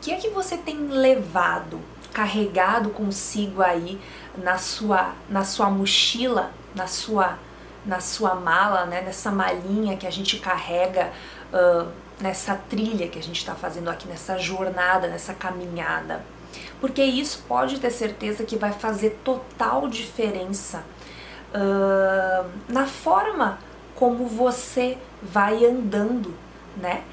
que é que você tem levado, carregado consigo aí na sua mochila, na sua mala, né, nessa malinha que a gente carrega nessa trilha que a gente está fazendo aqui, nessa jornada, nessa caminhada. Porque isso pode ter certeza que vai fazer total diferença na forma como você vai andando, né?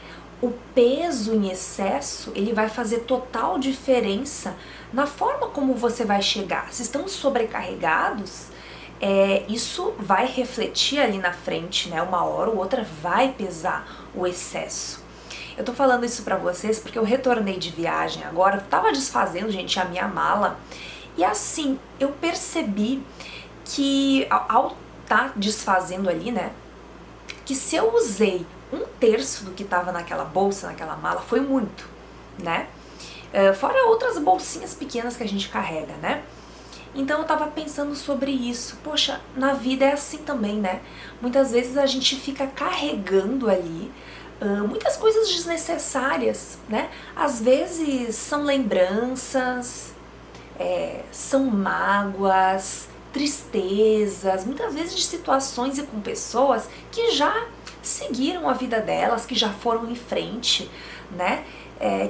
O peso em excesso, ele vai fazer total diferença na forma como você vai chegar. Se estão sobrecarregados, isso vai refletir ali na frente, né? Uma hora ou outra vai pesar o excesso. Eu tô falando isso pra vocês porque eu retornei de viagem agora, eu tava desfazendo, gente, a minha mala, e assim, eu percebi que ao tá desfazendo ali, né, que se eu usei 1/3 do que tava naquela bolsa, naquela mala, foi muito, né? Fora outras bolsinhas pequenas que a gente carrega, né? Então eu tava pensando sobre isso. Poxa, na vida é assim também, né? Muitas vezes a gente fica carregando ali muitas coisas desnecessárias, né? Às vezes são lembranças, são mágoas, tristezas, muitas vezes de situações e com pessoas que já seguiram a vida delas, que já foram em frente, né?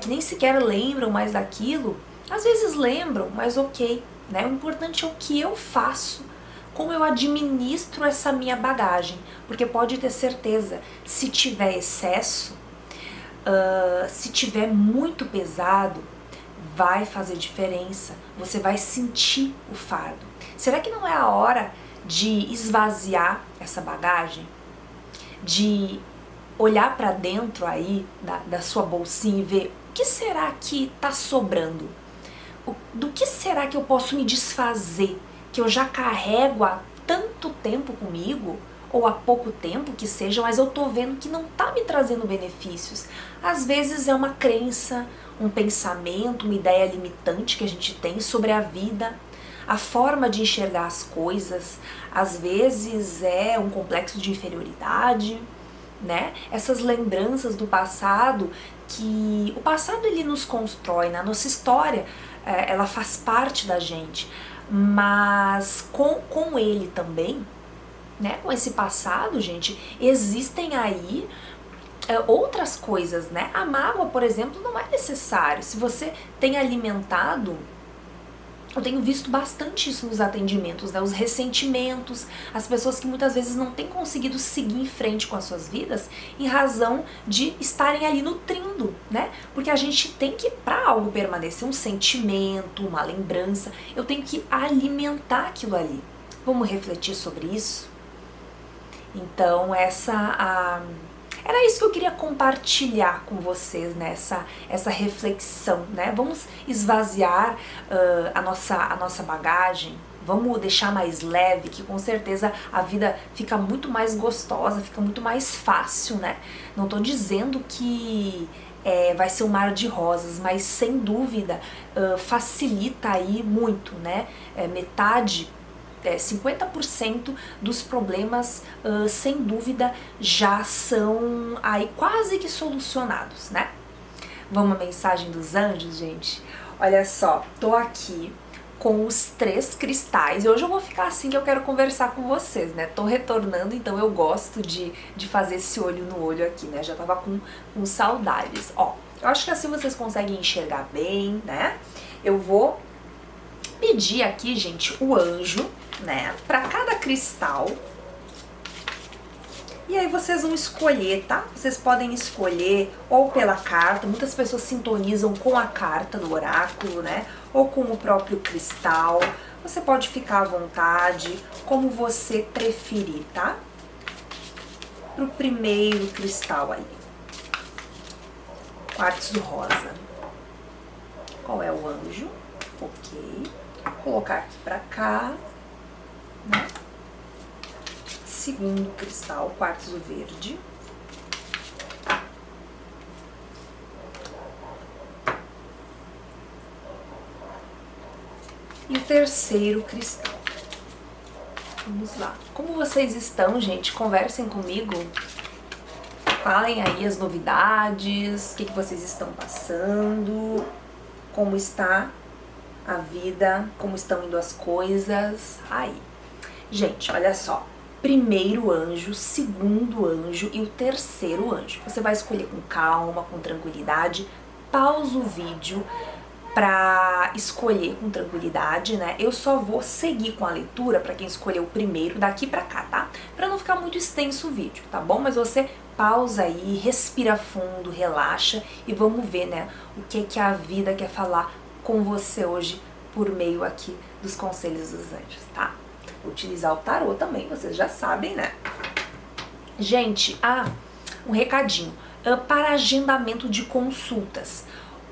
Que nem sequer lembram mais daquilo. Às vezes lembram, mas ok, né? O importante é o que eu faço, como eu administro essa minha bagagem, porque pode ter certeza, se tiver excesso, se tiver muito pesado, vai fazer diferença, você vai sentir o fardo. Será que não é a hora de esvaziar essa bagagem? De olhar para dentro aí da sua bolsinha e ver o que será que está sobrando? Do que será que eu posso me desfazer, que eu já carrego há tanto tempo comigo, ou há pouco tempo que seja, mas eu tô vendo que não tá me trazendo benefícios. Às vezes é uma crença, um pensamento, uma ideia limitante que a gente tem sobre a vida, a forma de enxergar as coisas, às vezes é um complexo de inferioridade, né? Essas lembranças do passado, que o passado ele nos constrói, na nossa história, ela faz parte da gente, mas com ele também, né, com esse passado, gente, existem aí outras coisas, né? A mágoa, por exemplo, não é necessário. Se você tem alimentado, eu tenho visto bastante isso nos atendimentos, né? Os ressentimentos, as pessoas que muitas vezes não têm conseguido seguir em frente com as suas vidas em razão de estarem ali nutrindo, né? Porque a gente tem que, para algo permanecer, um sentimento, uma lembrança, eu tenho que alimentar aquilo ali. Vamos refletir sobre isso? Então era isso que eu queria compartilhar com vocês, né? Essa reflexão, né? Vamos esvaziar a nossa bagagem, vamos deixar mais leve, que com certeza a vida fica muito mais gostosa, fica muito mais fácil, né? Não tô dizendo que vai ser um mar de rosas, mas sem dúvida facilita aí muito, né? Metade 50% dos problemas, sem dúvida, já são aí quase que solucionados, né? Vamos à mensagem dos anjos, gente? Olha só, tô aqui com os 3 cristais, e hoje eu vou ficar assim que eu quero conversar com vocês, né? Tô retornando, então eu gosto de fazer esse olho no olho aqui, né? Já tava com saudades. Ó, eu acho que assim vocês conseguem enxergar bem, né? Eu vou pedir aqui, gente, o anjo, né, para cada cristal. E aí vocês vão escolher, tá? Vocês podem escolher ou pela carta, muitas pessoas sintonizam com a carta do oráculo, né? Ou com o próprio cristal. Você pode ficar à vontade, como você preferir, tá? Pro primeiro cristal aí. Quartzo rosa. Qual é o anjo? Ok. Vou colocar aqui pra cá, né? Segundo cristal, quartzo verde. E o terceiro cristal. Vamos lá. Como vocês estão, gente? Conversem comigo. falem aí as novidades, o que vocês estão passando, como está a vida, como estão indo as coisas aí. Gente, olha só, primeiro anjo, segundo anjo e o terceiro anjo. Você vai escolher com calma, com tranquilidade, pausa o vídeo para escolher com tranquilidade, né? Eu só vou seguir com a leitura para quem escolheu o primeiro daqui para cá, tá? Para não ficar muito extenso o vídeo, tá bom? Mas você pausa aí, respira fundo, relaxa e vamos ver, né, o que a vida quer falar com você hoje por meio aqui dos conselhos dos anjos, tá? Vou utilizar o tarô também, vocês já sabem, né? Gente, um recadinho. Para agendamento de consultas,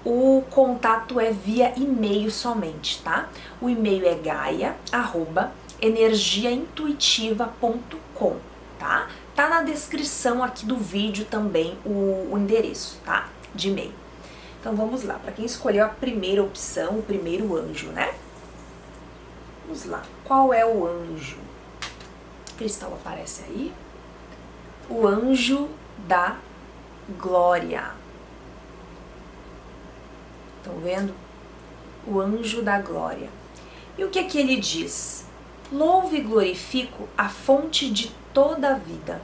o contato é via e-mail somente, tá? O e-mail é gaia@energiaintuitiva.com, tá? Tá na descrição aqui do vídeo também o endereço, tá? De e-mail. Então vamos lá, para quem escolheu a primeira opção, o primeiro anjo, né? Vamos lá, qual é o anjo? O cristal aparece aí. O anjo da glória. Estão vendo? O anjo da glória. E o que ele diz? Louvo e glorifico a fonte de toda a vida.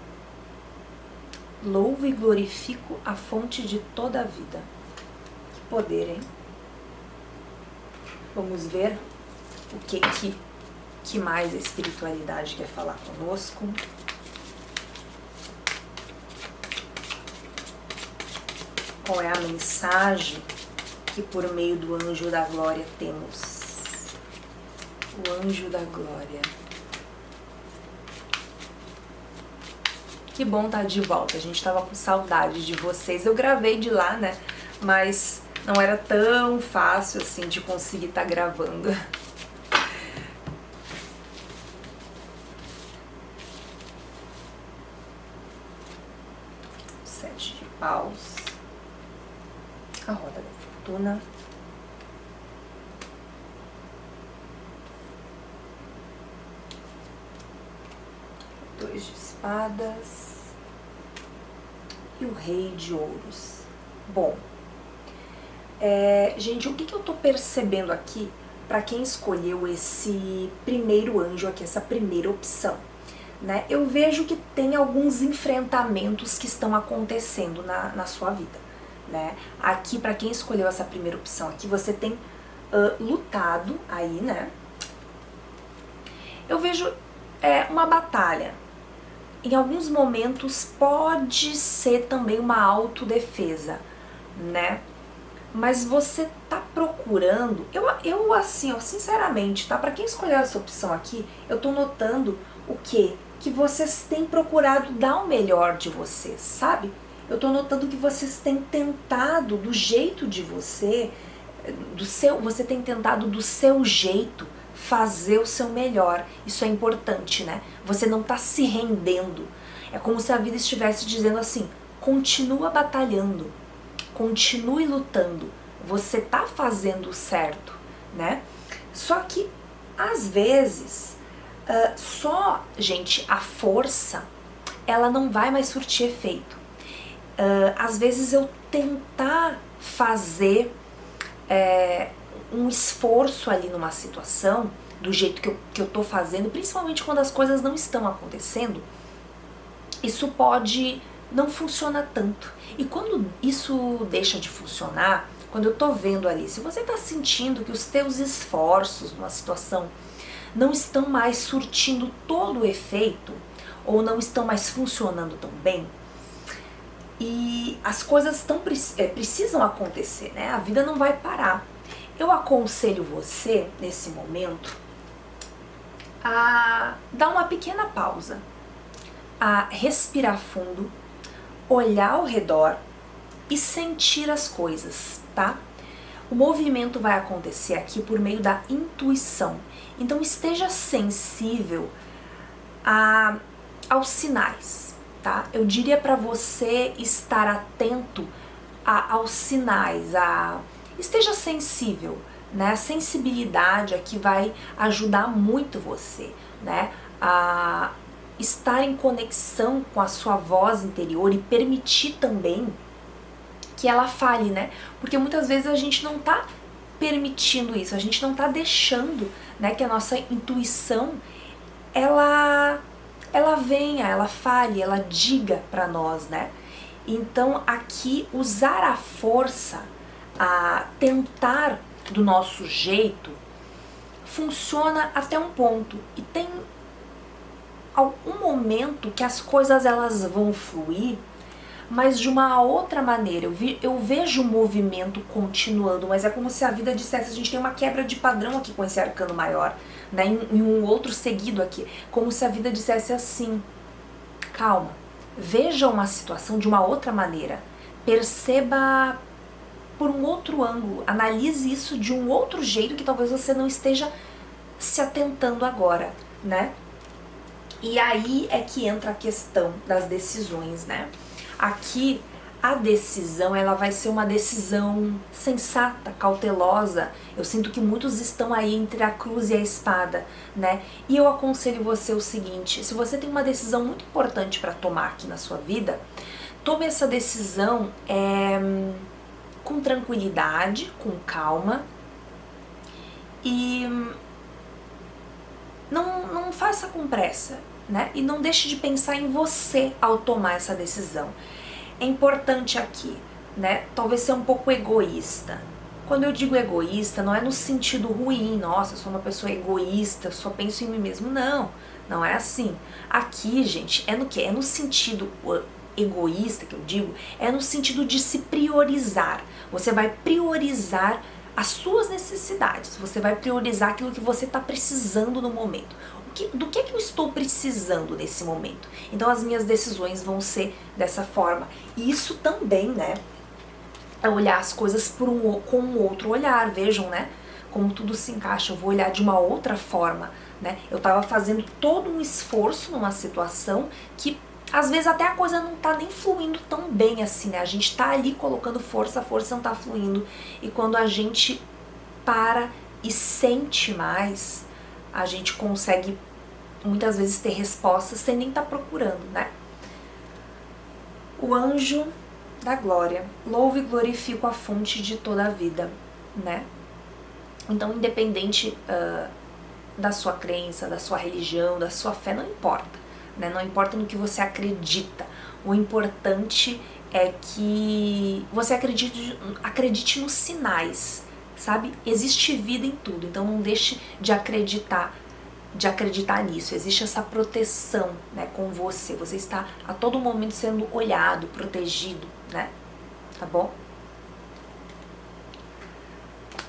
Louvo e glorifico a fonte de toda a vida. Que poder, hein? Vamos ver o que mais a espiritualidade quer falar conosco. Qual é a mensagem que por meio do anjo da glória temos? O anjo da glória. Que bom estar de volta, a gente tava com saudade de vocês. Eu gravei de lá, né? Mas não era tão fácil assim de conseguir estar gravando. Sete de paus. A roda da fortuna. Dois de espadas. E o rei de ouros. Bom, gente, o que eu tô percebendo aqui para quem escolheu esse primeiro anjo aqui, essa primeira opção, né? Eu vejo que tem alguns enfrentamentos que estão acontecendo na sua vida, né? Aqui, para quem escolheu essa primeira opção aqui, você tem lutado aí, né? Eu vejo uma batalha. Em alguns momentos pode ser também uma autodefesa, né? Mas você tá procurando, eu assim, ó, sinceramente, tá? Pra quem escolheu essa opção aqui, eu tô notando o quê? Que vocês têm procurado dar o melhor de vocês, sabe? Eu tô notando que vocês têm tentado do jeito de você, você tem tentado do seu jeito fazer o seu melhor. Isso é importante, né? Você não tá se rendendo. É como se a vida estivesse dizendo assim: continua batalhando, continue lutando, você tá fazendo o certo, né? Só que, às vezes, gente, a força, ela não vai mais surtir efeito. Às vezes eu tentar fazer um esforço ali numa situação, do jeito que eu tô fazendo, principalmente quando as coisas não estão acontecendo, isso pode não funcionar tanto. E quando isso deixa de funcionar, quando eu tô vendo ali, se você tá sentindo que os teus esforços numa situação não estão mais surtindo todo o efeito, ou não estão mais funcionando tão bem, e as coisas precisam acontecer, né? A vida não vai parar. Eu aconselho você, nesse momento, a dar uma pequena pausa, a respirar fundo, olhar ao redor e sentir as coisas, tá? O movimento vai acontecer aqui por meio da intuição. Então esteja sensível aos sinais, tá? Eu diria para você estar atento aos sinais, esteja sensível, né? A sensibilidade aqui vai ajudar muito você, né? A estar em conexão com a sua voz interior e permitir também que ela fale, né? Porque muitas vezes a gente não tá permitindo isso, a gente não tá deixando, né, que a nossa intuição ela venha, ela fale, ela diga para nós, né? Então aqui usar a força, a tentar do nosso jeito, funciona até um ponto e tem algum momento que as coisas elas vão fluir, mas de uma outra maneira. Eu vejo o movimento continuando, mas é como se a vida dissesse, a gente tem uma quebra de padrão aqui com esse arcano maior, né, em um outro seguido aqui, como se a vida dissesse assim, calma, veja uma situação de uma outra maneira, perceba por um outro ângulo, analise isso de um outro jeito que talvez você não esteja se atentando agora, né? E aí é que entra a questão das decisões, né? Aqui a decisão, ela vai ser uma decisão sensata, cautelosa. Eu sinto que muitos estão aí entre a cruz e a espada, né? E eu aconselho você o seguinte, se você tem uma decisão muito importante para tomar aqui na sua vida, tome essa decisão com tranquilidade, com calma e não faça com pressa, né? E não deixe de pensar em você ao tomar essa decisão. É importante aqui, né? Talvez ser um pouco egoísta. Quando eu digo egoísta, não é no sentido ruim, nossa, eu sou uma pessoa egoísta, só penso em mim mesmo. Não, não é assim. Aqui, gente, é no quê? É no sentido egoísta que eu digo, é no sentido de se priorizar. Você vai priorizar as suas necessidades, você vai priorizar aquilo que você está precisando no momento. Do que eu estou precisando nesse momento? Então as minhas decisões vão ser dessa forma. E isso também, né, é olhar as coisas com um outro olhar. Vejam, né, como tudo se encaixa. Eu vou olhar de uma outra forma, né? Eu estava fazendo todo um esforço numa situação que às vezes até a coisa não tá nem fluindo tão bem assim, né? A gente tá ali colocando força, a força não tá fluindo. E quando a gente para e sente mais, a gente consegue muitas vezes ter respostas sem nem estar procurando, né? O anjo da glória. Louvo e glorifico a fonte de toda a vida, né? Então, independente da sua crença, da sua religião, da sua fé, não importa. Né? Não importa no que você acredita, o importante é que você acredite nos sinais, sabe? Existe vida em tudo, então não deixe de acreditar nisso. Existe essa proteção, né, com você. Você está a todo momento sendo olhado, protegido, né? Tá bom?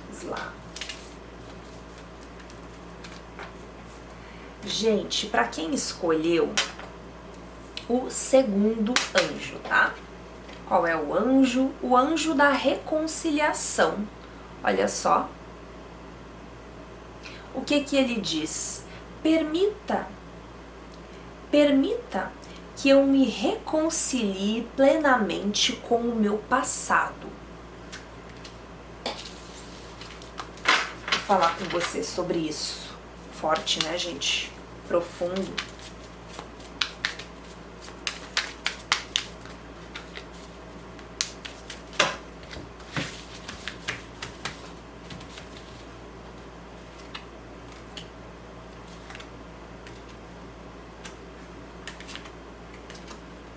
Vamos lá. Gente, para quem escolheu o segundo anjo, tá? Qual é o anjo? O anjo da reconciliação. Olha só. O que ele diz? Permita que eu me reconcilie plenamente com o meu passado. Vou falar com você sobre isso. Forte, né, gente? Profundo.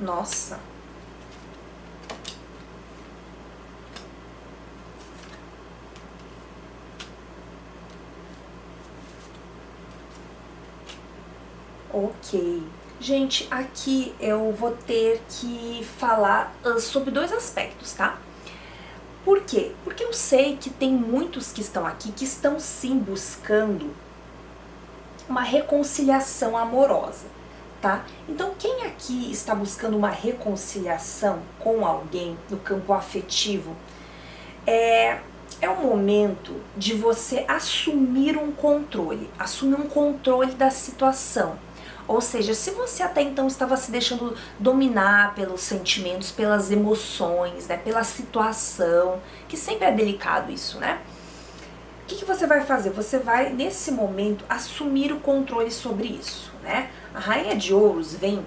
Nossa. Ok. Gente, aqui eu vou ter que falar sobre dois aspectos, tá? Por quê? Porque eu sei que tem muitos que estão aqui que estão sim buscando uma reconciliação amorosa, tá? Então, quem aqui está buscando uma reconciliação com alguém no campo afetivo, é um momento de você assumir um controle da situação. Ou seja, se você até então estava se deixando dominar pelos sentimentos, pelas emoções, né, pela situação, que sempre é delicado isso, né? O que você vai fazer? Você vai, nesse momento, assumir o controle sobre isso, né? A Rainha de Ouros vem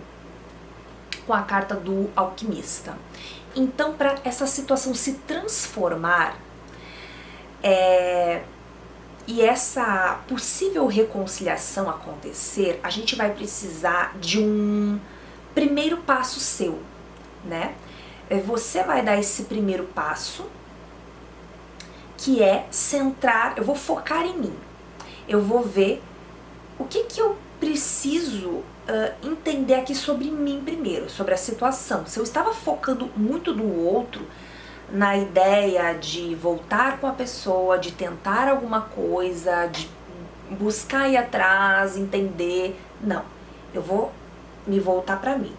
com a carta do alquimista. Então, para essa situação se transformar e essa possível reconciliação acontecer, a gente vai precisar de um primeiro passo seu, né? Você vai dar esse primeiro passo, que é centrar, eu vou focar em mim. Eu vou ver o que eu preciso entender aqui sobre mim primeiro, sobre a situação. Se eu estava focando muito no outro, na ideia de voltar com a pessoa, de tentar alguma coisa, de buscar ir atrás, entender, não. Eu vou me voltar para mim,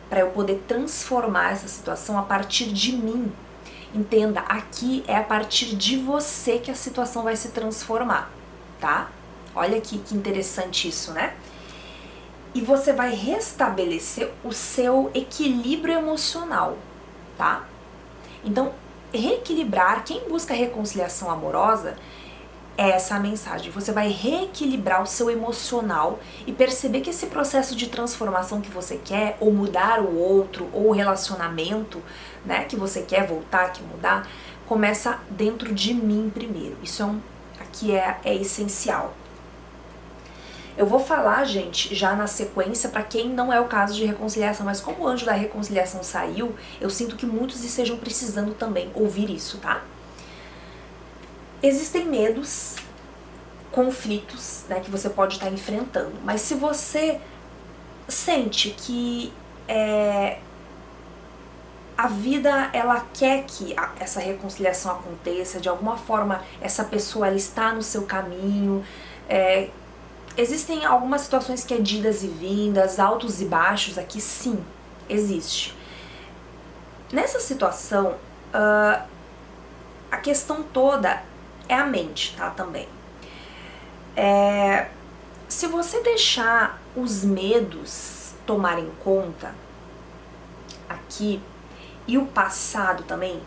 para eu poder transformar essa situação a partir de mim. Entenda, aqui é a partir de você que a situação vai se transformar, tá? Olha aqui que interessante isso, né? E você vai restabelecer o seu equilíbrio emocional, tá? Então, reequilibrar, quem busca reconciliação amorosa, é essa a mensagem. Você vai reequilibrar o seu emocional e perceber que esse processo de transformação que você quer, ou mudar o outro, ou o relacionamento, né, que você quer voltar, que mudar, começa dentro de mim primeiro. Isso aqui é essencial. Eu vou falar, gente, já na sequência, para quem não é o caso de reconciliação, mas como o anjo da reconciliação saiu, eu sinto que muitos estejam precisando também ouvir isso, tá? Existem medos, conflitos, né, que você pode estar enfrentando, mas se você sente que a vida, ela quer que essa reconciliação aconteça, de alguma forma essa pessoa ela está no seu caminho, existem algumas situações que é de idas e vindas, altos e baixos aqui, sim, existe. Nessa situação, a questão toda é a mente, tá, também. Se você deixar os medos tomarem conta aqui, e o passado também,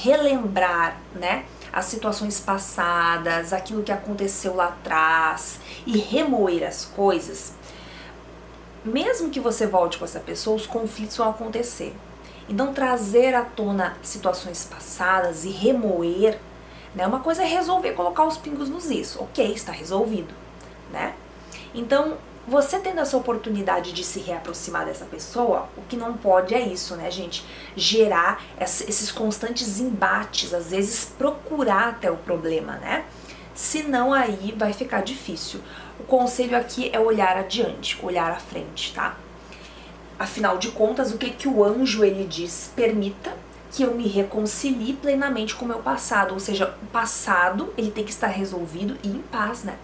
relembrar, né, as situações passadas, aquilo que aconteceu lá atrás, e remoer as coisas, mesmo que você volte com essa pessoa, os conflitos vão acontecer. Então, trazer à tona situações passadas e remoer, né, uma coisa é resolver, colocar os pingos nos is, ok, está resolvido, né? Então, você tendo essa oportunidade de se reaproximar dessa pessoa, o que não pode é isso, né, gente? Gerar esses constantes embates, às vezes procurar até o problema, né? Senão aí vai ficar difícil. O conselho aqui é olhar adiante, olhar à frente, tá? Afinal de contas, o que o anjo ele diz? Permita que eu me reconcilie plenamente com o meu passado, ou seja, o passado ele tem que estar resolvido e em paz, né?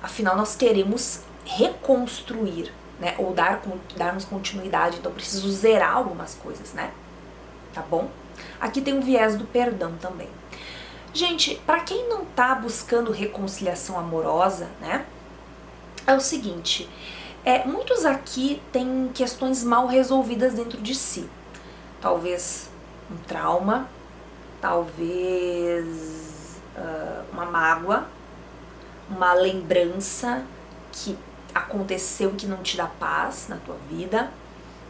Afinal, nós queremos reconstruir, né? Ou darmos continuidade, então preciso zerar algumas coisas, né? Tá bom? Aqui tem um viés do perdão também. Gente, para quem não tá buscando reconciliação amorosa, né? É o seguinte, muitos aqui têm questões mal resolvidas dentro de si. Talvez um trauma, talvez uma mágoa, uma lembrança que aconteceu que não te dá paz na tua vida,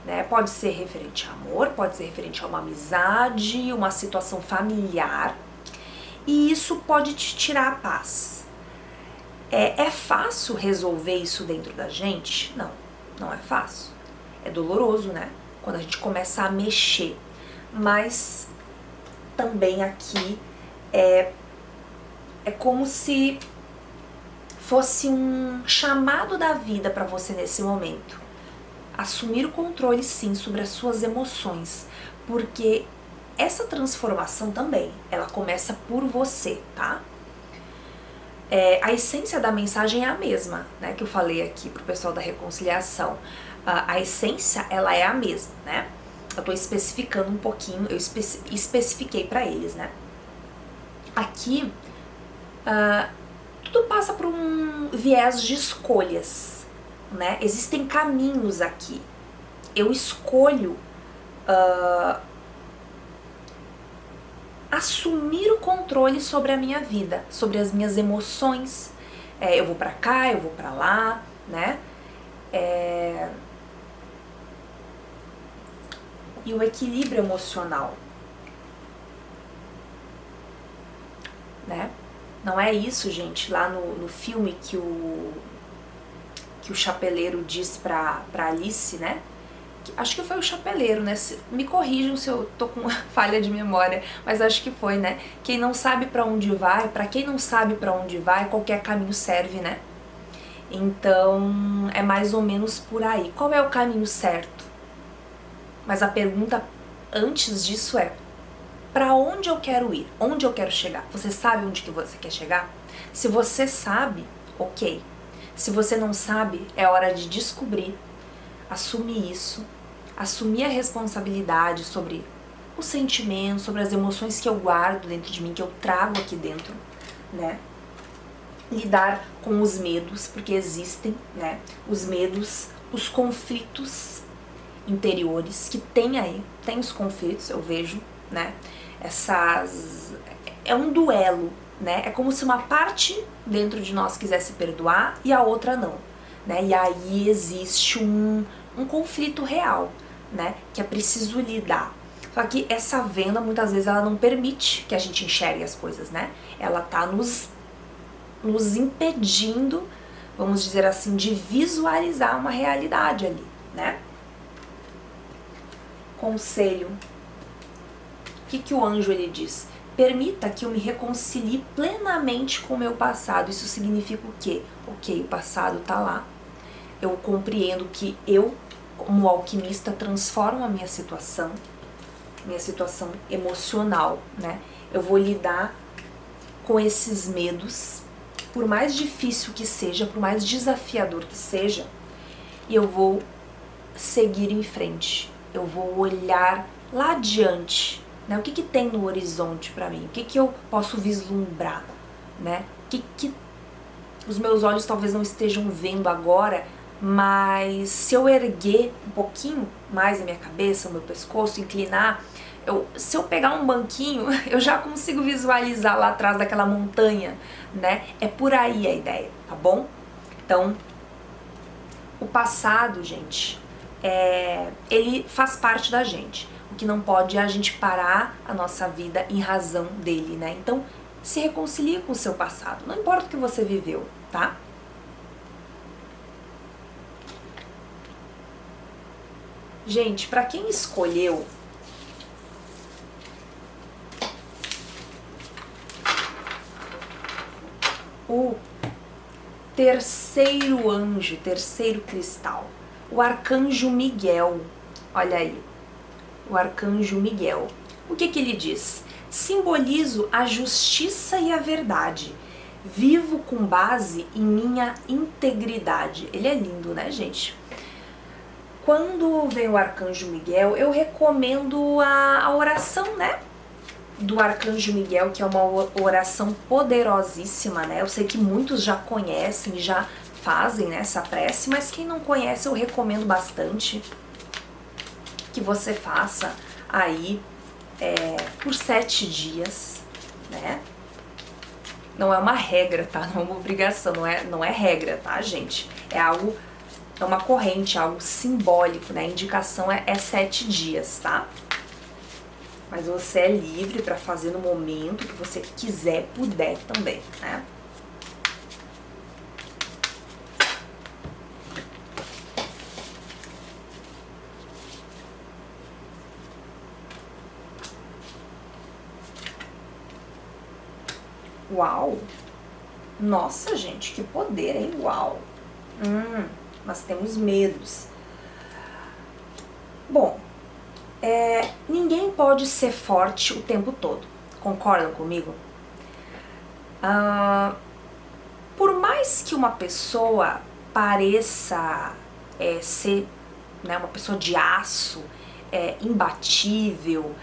né? Pode ser referente a amor, pode ser referente a uma amizade, uma situação familiar, e isso pode te tirar a paz. É fácil resolver isso dentro da gente? Não, não é fácil. É doloroso, né? Quando a gente começa a mexer. Mas também aqui é como se fosse um chamado da vida para você nesse momento. Assumir o controle, sim, sobre as suas emoções, porque essa transformação também, ela começa por você, tá? A essência da mensagem é a mesma, né, que eu falei aqui pro pessoal da reconciliação. A essência, ela é a mesma, né? Eu tô especificando um pouquinho, eu especifiquei para eles, né? Aqui, tudo passa por um viés de escolhas, né? Existem caminhos aqui. Eu escolho assumir o controle sobre a minha vida, sobre as minhas emoções, eu vou pra cá, eu vou pra lá, né? E o equilíbrio emocional, né? Não é isso, gente, lá no filme que o chapeleiro diz pra Alice, né? Acho que foi o chapeleiro, né? Me corrijam se eu tô com falha de memória, mas acho que foi, né? Quem não sabe pra onde vai, pra quem não sabe pra onde vai, qualquer caminho serve, né? Então, é mais ou menos por aí. Qual é o caminho certo? Mas a pergunta antes disso é: pra onde eu quero ir? Onde eu quero chegar? Você sabe onde que você quer chegar? Se você sabe, ok. Se você não sabe, é hora de descobrir, assumir isso, assumir a responsabilidade sobre os sentimentos, sobre as emoções que eu guardo dentro de mim, que eu trago aqui dentro, né? Lidar com os medos, porque existem, né? Os medos, os conflitos interiores que tem aí, tem os conflitos, eu vejo, né? É um duelo, né? É como se uma parte dentro de nós quisesse perdoar e a outra não, né? E aí existe um conflito real, né? Que é preciso lidar. Só que essa venda, muitas vezes, ela não permite que a gente enxergue as coisas, né? Ela tá nos impedindo, vamos dizer assim, de visualizar uma realidade ali, né? Conselho. O que o anjo ele diz? Permita que eu me reconcilie plenamente com o meu passado. Isso significa o quê? Ok, o passado tá lá. Eu compreendo que eu, como alquimista, transformo a minha situação emocional, né? Eu vou lidar com esses medos, por mais difícil que seja, por mais desafiador que seja, e eu vou seguir em frente. Eu vou olhar lá adiante, né? O que tem no horizonte para mim? O que eu posso vislumbrar, né? Que os meus olhos talvez não estejam vendo agora, mas se eu erguer um pouquinho mais a minha cabeça, o meu pescoço, inclinar, se eu pegar um banquinho, eu já consigo visualizar lá atrás daquela montanha, né? É por aí a ideia, tá bom? Então, o passado, gente, ele faz parte da gente. O que não pode é a gente parar a nossa vida em razão dele, né? Então, se reconcilie com o seu passado. Não importa o que você viveu, tá? Gente, pra quem escolheu o terceiro anjo, terceiro cristal, o arcanjo Miguel, olha aí, o arcanjo Miguel. O que ele diz? Simbolizo a justiça e a verdade. Vivo com base em minha integridade. Ele é lindo, né, gente? Quando vem o arcanjo Miguel, eu recomendo a oração, né? Do arcanjo Miguel, que é uma oração poderosíssima, né? Eu sei que muitos já conhecem, já fazem, né, essa prece, mas quem não conhece eu recomendo bastante que você faça aí por 7 dias, né? Não é uma regra, tá? Não é uma obrigação, não é regra, tá, gente? É algo, é uma corrente, algo simbólico, né? A indicação é 7 dias, tá? Mas você é livre para fazer no momento que você quiser, puder também, né? Uau! Nossa, gente, que poder, hein? Uau! Nós temos medos. Bom, ninguém pode ser forte o tempo todo. Concordam comigo? Por mais que uma pessoa pareça ser, né, uma pessoa de aço, imbatível,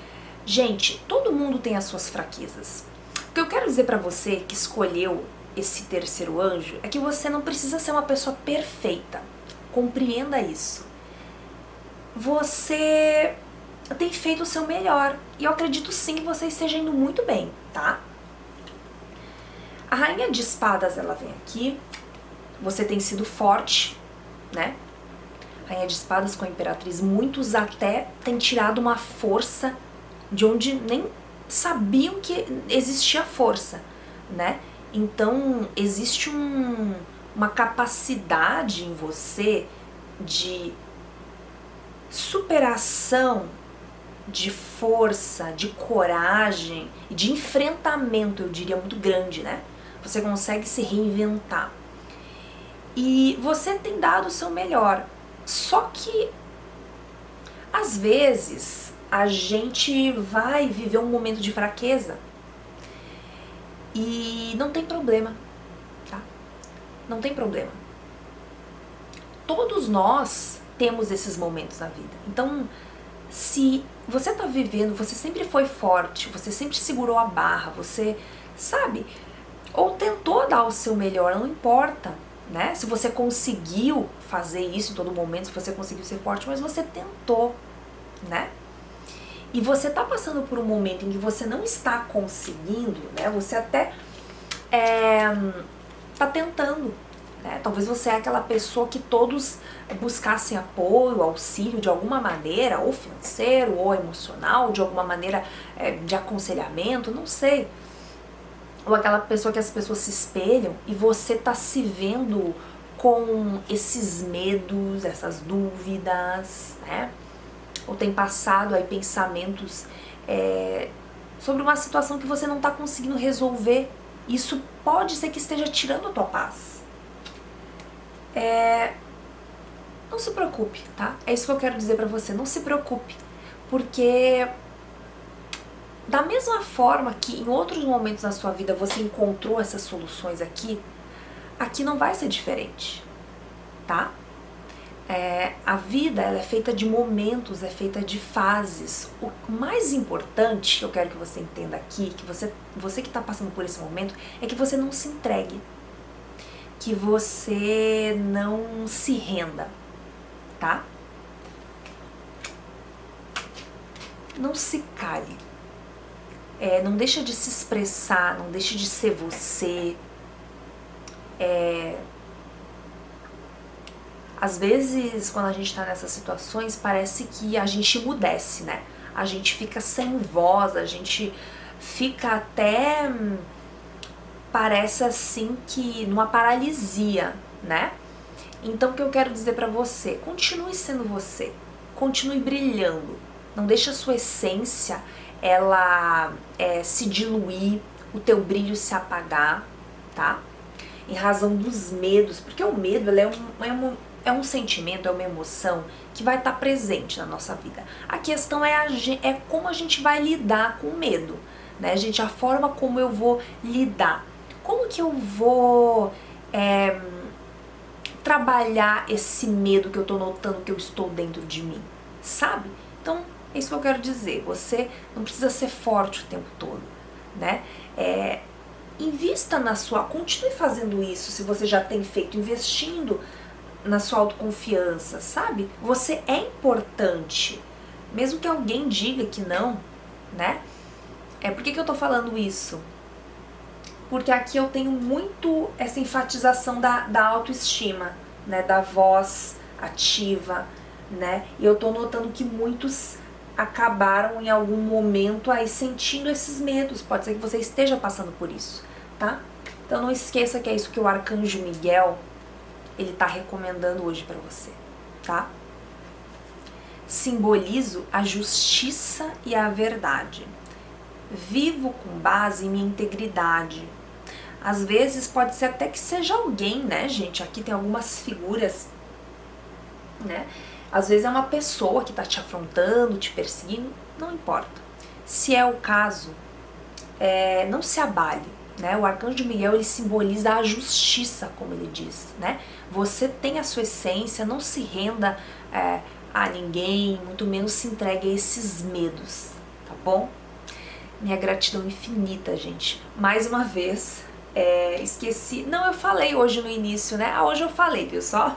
gente, todo mundo tem as suas fraquezas. O que eu quero dizer pra você que escolheu esse terceiro anjo é que você não precisa ser uma pessoa perfeita. Compreenda isso. Você tem feito o seu melhor. E eu acredito sim que você esteja indo muito bem, tá? A Rainha de Espadas, ela vem aqui, você tem sido forte, né? Rainha de Espadas com a Imperatriz, muitos até têm tirado uma força de onde nem sabiam que existia força, né? Então, existe uma capacidade em você de superação, de força, de coragem e de enfrentamento, eu diria, muito grande, né? Você consegue se reinventar. E você tem dado o seu melhor. Só que, às vezes, a gente vai viver um momento de fraqueza e não tem problema, tá? Não tem problema. Todos nós temos esses momentos na vida. Então, se você tá vivendo, você sempre foi forte, você sempre segurou a barra, você, sabe, ou tentou dar o seu melhor, não importa, né? Se você conseguiu fazer isso em todo momento, se você conseguiu ser forte, mas você tentou, né? E você tá passando por um momento em que você não está conseguindo, né? Você até tá tentando, né? Talvez você é aquela pessoa que todos buscassem apoio, auxílio de alguma maneira, ou financeiro, ou emocional, de alguma maneira de aconselhamento, não sei. Ou aquela pessoa que as pessoas se espelham e você tá se vendo com esses medos, essas dúvidas, né? Ou tem passado aí pensamentos sobre uma situação que você não tá conseguindo resolver. Isso pode ser que esteja tirando a tua paz. Não se preocupe, tá? É isso que eu quero dizer pra você, não se preocupe. Porque da mesma forma que em outros momentos da sua vida você encontrou essas soluções aqui, aqui não vai ser diferente, tá? A vida, ela é feita de momentos, é feita de fases. O mais importante que eu quero que você entenda aqui, que você que está passando por esse momento, é que você não se entregue, que você não se renda, tá? Não se cale. Não deixa de se expressar, não deixa de ser você. Às vezes, quando a gente está nessas situações, parece que a gente emudece, né? A gente fica sem voz, a gente fica até, parece assim que numa paralisia, né? Então, o que eu quero dizer pra você? Continue sendo você, continue brilhando, não deixe a sua essência, ela se diluir, o teu brilho se apagar, tá? Em razão dos medos, porque o medo ele é um sentimento, é uma emoção que vai estar presente na nossa vida. A questão é como a gente vai lidar com o medo, né, gente? A forma como eu vou lidar. Como que eu vou trabalhar esse medo que eu tô notando que eu estou dentro de mim, sabe? Então, é isso que eu quero dizer. Você não precisa ser forte o tempo todo, né? Invista continue fazendo isso se você já tem feito, investindo na sua autoconfiança, sabe? Você é importante, mesmo que alguém diga que não, né? Por que eu tô falando isso? Porque aqui eu tenho muito essa enfatização da autoestima, né? Da voz ativa, né? E eu tô notando que muitos acabaram em algum momento aí sentindo esses medos. Pode ser que você esteja passando por isso, tá? Então não esqueça que é isso que o Arcanjo Miguel, ele tá recomendando hoje pra você, tá? Simbolizo a justiça e a verdade. Vivo com base em minha integridade. Às vezes pode ser até que seja alguém, né, gente? Aqui tem algumas figuras, né? Às vezes é uma pessoa que tá te afrontando, te perseguindo, não importa. Se é o caso, não se abale, né? O Arcanjo Miguel, ele simboliza a justiça, como ele diz, né? Você tem a sua essência, não se renda a ninguém, muito menos se entregue a esses medos, tá bom? Minha gratidão infinita, gente. Mais uma vez, esqueci... Não, eu falei hoje no início, né? Hoje eu falei, viu só?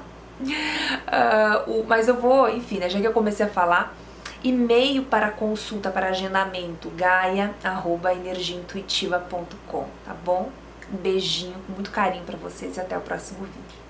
Mas eu vou, enfim, né? Já que eu comecei a falar, e-mail para consulta, para agendamento, gaia@energiaintuitiva.com, tá bom? Um beijinho com muito carinho pra vocês e até o próximo vídeo.